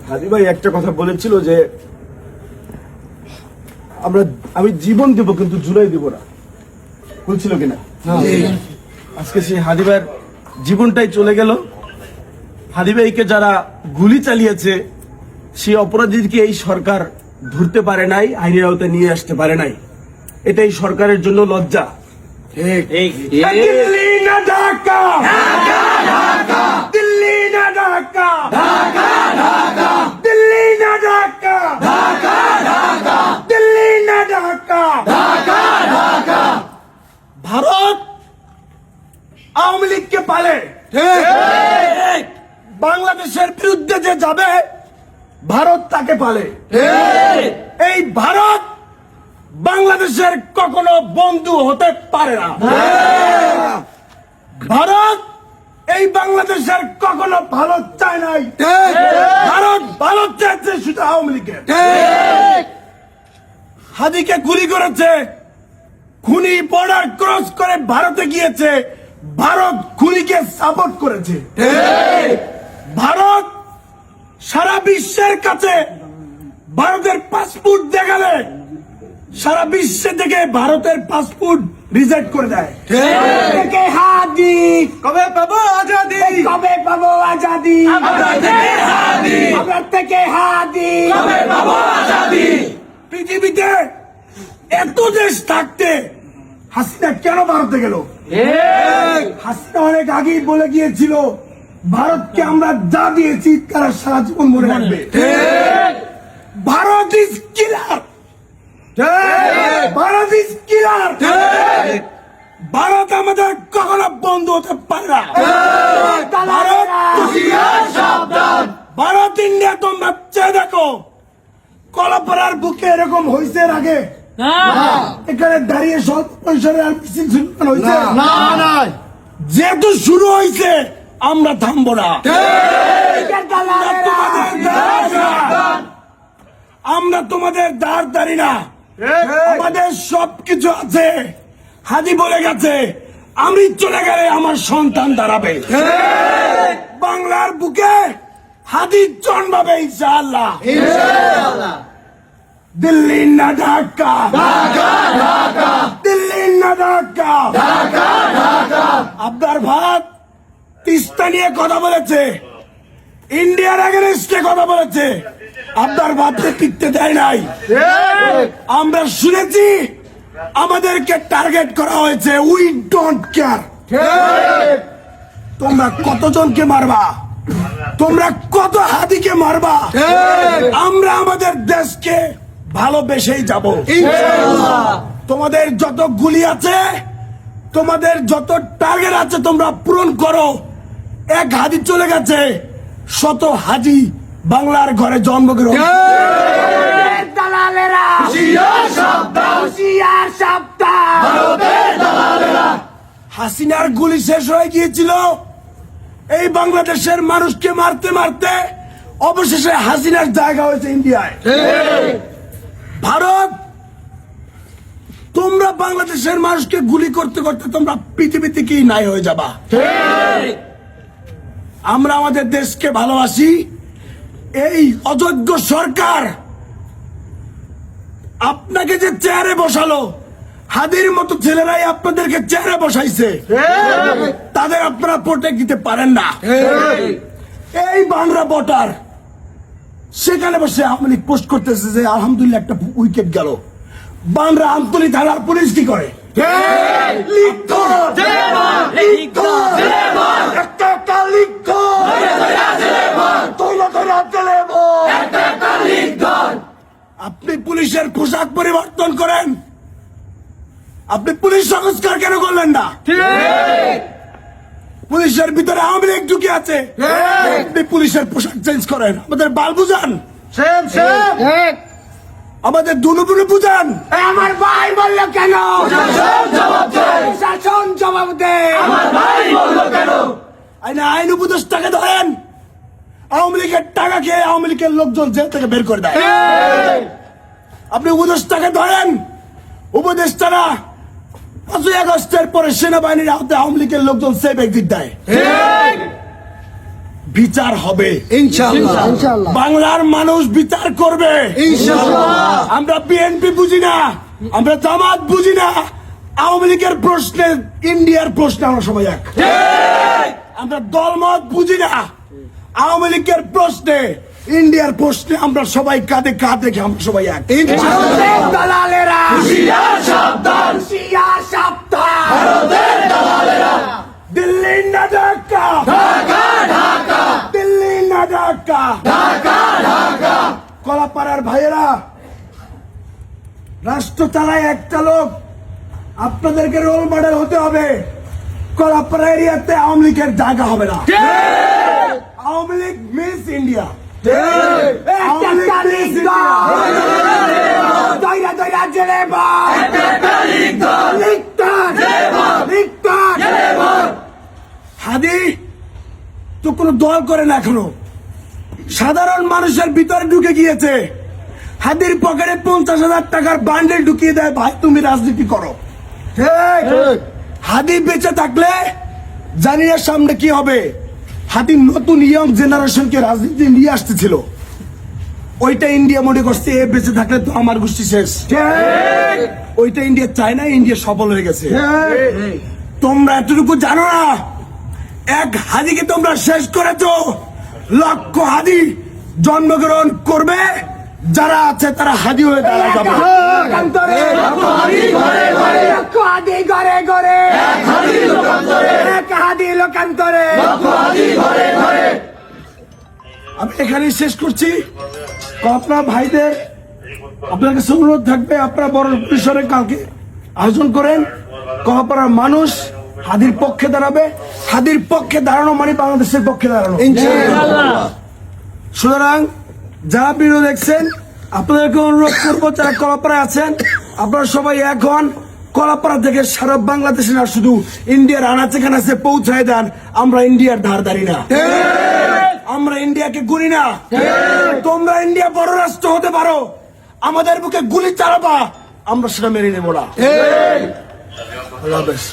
হাদি ভাই একটা কথা বলেছিল যে আমি জীবন দিব কিন্তু জুলাই দিব না, বলছিল কিনা? আজকে সেই হাদি ভাইয়ের জীবনটাই চলে গেল। হাদি ভাইকে যারা গুলি চালিয়েছে সেই অপরাধীকে এই সরকার ধরতে পারে নাই, আইনের আওতায় নিয়ে আসতে পারে নাই। এটাই সরকারের জন্য লজ্জা। দিল্লি না ঢাকা, দিল্লি না ঢাকা, দিল্লি না ঢাকা, দিল্লি না ঢাকা। ভারত আওয়ামী লীগকে পালে, বাংলাদেশের বিরুদ্ধে যে যাবে ভারত তাকে পালে। এই ভারত বাংলাদেশের কখনো বন্ধু হতে পারে না। ভারত এই বাংলাদেশের কখনো ভালো চায় নাই। ভারত ভালো চাইছে শুধু আওয়ামী লীগের। হাদিকে গুলি করেছে, খুনি বর্ডার ক্রস করে ভারতে গিয়েছে, ভারত খুনিকে সাপোর্ট করেছে। ভারত সারা বিশ্বের কাছে ভারতের পাসপোর্ট দেখালে সারা বিশ্বে থেকে ভারতের পাসপোর্ট রিজেক্ট করে দেয়। হাদি কবে পাবো আজাদি, কবে পাবো আজাদি, আমরা থেকে হাদি কবে পাবো আজাদি। পৃথিবীতে এত দেশ থাকতে হাসিনা কেন ভারতে গেল? হাসিনা অনেক আগেই বলে গিয়েছিল ভারতকে আমরা যা দিয়েছি তারা সারা জীবন মনে রাখবে। Bharat is killer, Bharat is killer. Bharat আমাদের কখনো বন্ধু হতে পারে না। ভারত ইন্ডিয়া তোমরা চেয়ে দেখো, কলাপাড়ার বুকে এরকম হয়েছে এর আগে? এখানে দাঁড়িয়ে সব পরিসরে হয়েছে? যেহেতু শুরু হয়েছে আমরা থামবো না। আমরা তোমাদের দাঁড় দাঁড়ি না, আমাদের সবকিছু আছে। হাদি বলে গেছে আমি চলে গেলে আমার সন্তান দাঁড়াবে। বাংলার বুকে হাদি জন্মাবে ইনশাআল্লাহ। দিল্লি না ঢাকা, দিল্লি না ঢাকা। আবদার ভাত তিস্তা নিয়ে কথা বলেছে, ইন্ডিয়ার এগেনস্টে কথা বলেছে, আবদার ভাতকে টিকতে দেয় নাই। আমরা শুনেছি আমাদেরকে টার্গেট করা হয়েছে। We don't care. তোমরা কতজনকে মারবা, তোমরা কত হাদিকে মারবা, আমরা আমাদের দেশকে ভালোবেসেই যাব। তোমাদের যত গুলি আছে, তোমাদের যত টার্গেট আছে তোমরা পূরণ করো। এক হাদি চলে গেছে, শত হাজি বাংলার ঘরে জন্মগ্রহণ। হাসিনার গুলি শেষ হয়ে গিয়েছিল। এই বাংলাদেশের মানুষকে মারতে মারতে অবশেষে হাসিনার জায়গা হয়েছে ইন্ডিয়ায়। ভারত তোমরা বাংলাদেশের মানুষকে গুলি করতে করতে তোমরা পৃথিবী থেকেই নাই হয়ে যাবা। আমরা আমাদের দেশকে ভালোবাসি। এই অযোগ্য সরকার আপনাকে যে চেয়ারে বসালো, হাদির মতো ছেলেরাই আপনাদেরকে চেয়ারে বসাইছে, তাদের আপনারা প্রোটেক্ট দিতে পারেন না। এই বাংলা বটার সেখানে বসে আওয়ামী লীগ পোস্ট করতেছে যে আলহামদুলিল্লাহ একটা উইকেট গেল। বাংলা আন্তরিক থানার পুলিশ কি করে? আপনি পুলিশের পোশাক পরিবর্তন করেন, আপনি পুলিশ সংস্কার কেন করলেন না? পুলিশের ভিতরে আওয়ামী লীগ ঢুকে আছে, আপনি পুলিশের পোশাক চেঞ্জ করেন। আমাদের বাল বুঝান, আমাদের দুনুবুনু বুঝান। আমার ভাই বললো কেন? শাসন জবাব দে। আমার ভাই বললো কেন? আইন উপদেষ্টাকে ধরেন, আওয়ামী লীগের টাকা খেয়ে আওয়ামী লীগের লোকজন জেল থেকে বের করে দেয়। আপনি উপদেষ্টাকে ধরেন, উপদেষ্টারা 5ই আগস্টের পরে সেনাবাহিনীর আওতায় আওয়ামী লীগের লোকজন সেফ এক্সিট দেয়। বিচার হবে ইনশাআল্লাহ বাংলার মানুষ বিচার করবে ইনশাআল্লাহ আমরা বিএনপি বুঝি না, আমরা জামাত বুঝি না, আওয়ামী লীগের প্রশ্নে ইন্ডিয়ার প্রশ্নে আমরা সবাই এক। আমরা দলমত বুঝি না, আওয়ামী লীগের প্রশ্নে ইন্ডিয়ার প্রশ্নে আমরা সবাই কাঁধে কাঁধ রেখে আমরা সবাই এক। ইনশাআল্লাহ দালালেরা হুঁশিয়ার সাবধান, হুঁশিয়ার সাবধান, ভারতের দালালেরা দিল্লি না ঢাকা, ঢাকা ঢাকা দিল্লি না ঢাকা, ঢাকা ঢাকা। কলাপাড়ার ভাইয়েরা, রাষ্ট্র চালায় একটা লোক, আপনাদেরকে রোল মডেল হতে হবে। কলাপাড়া এরিয়াতে আওয়ামী লীগের জায়গা হবে না। আওয়ামী লীগ মিস ইন্ডিয়া, হাদি তো কোনো দল করে না এখনো, সাধারণ মানুষের ভিতরে ঢুকে গিয়েছে। হাদির পকেটে 50,000 টাকার বান্ডেল ঢুকিয়ে দেয়, ভাই তুমি রাজনীতি করো। হাদি বেঁচে থাকলে জানি না সামনে কি হবে। হাদি নতুন ইয়ং জেনারেশনকে রাজনীতি নিয়ে আসতেছিল, ওইটা ইন্ডিয়া মনে করছে এ বেঁচে থাকলে তো আমার গোষ্ঠী শেষ। ওইটা ইন্ডিয়া চায় না, ইন্ডিয়া সফল হয়ে গেছে। তোমরা এতটুকু জানো না, এক হাদিকে তোমরা শেষ করেছো, লক্ষ হাদি জন্মগ্রহণ করবে, যারা আছে তারা হাদি হয়ে দাঁড়া যাবে। হাদি ঘরে ঘরে, হাদি ঘরে ঘরে, হাদি লোকান্তরে, হাদি লোকান্তরে। হাদি ঘরে ঘরে। আমি এখানেই শেষ করছি। আপনার ভাইদের আপনার কাছে অনুরোধ থাকবে, আপনারা বড় পরিসরে কালকে আয়োজন করেন। কলাপাড়ার মানুষ হাদির পক্ষে দাঁড়াবে। হাদির পক্ষে দাঁড়ানো মানে বাংলাদেশের পক্ষে দাঁড়ানো। সুতরাং যারা ভিডিও দেখছেন, আপনাদেরকে অনুরোধ করবো, যারা কলাপাড়ায় আছেন, আপনারা সবাই এখন কলাপাড়া থেকে সারা বাংলাদেশে না, শুধু ইন্ডিয়ার আনাচে কানাচে পৌঁছায় দেন। আমরা ইন্ডিয়ার ধার ধারি না, আমরা ইন্ডিয়াকে গুনি না। তোমরা ইন্ডিয়া বড় রাষ্ট্র হতে পারো, আমাদের বুকে গুলি চালাবা, আমরা সেটা মেনে নেব না। আল্লাহ হাফেজ।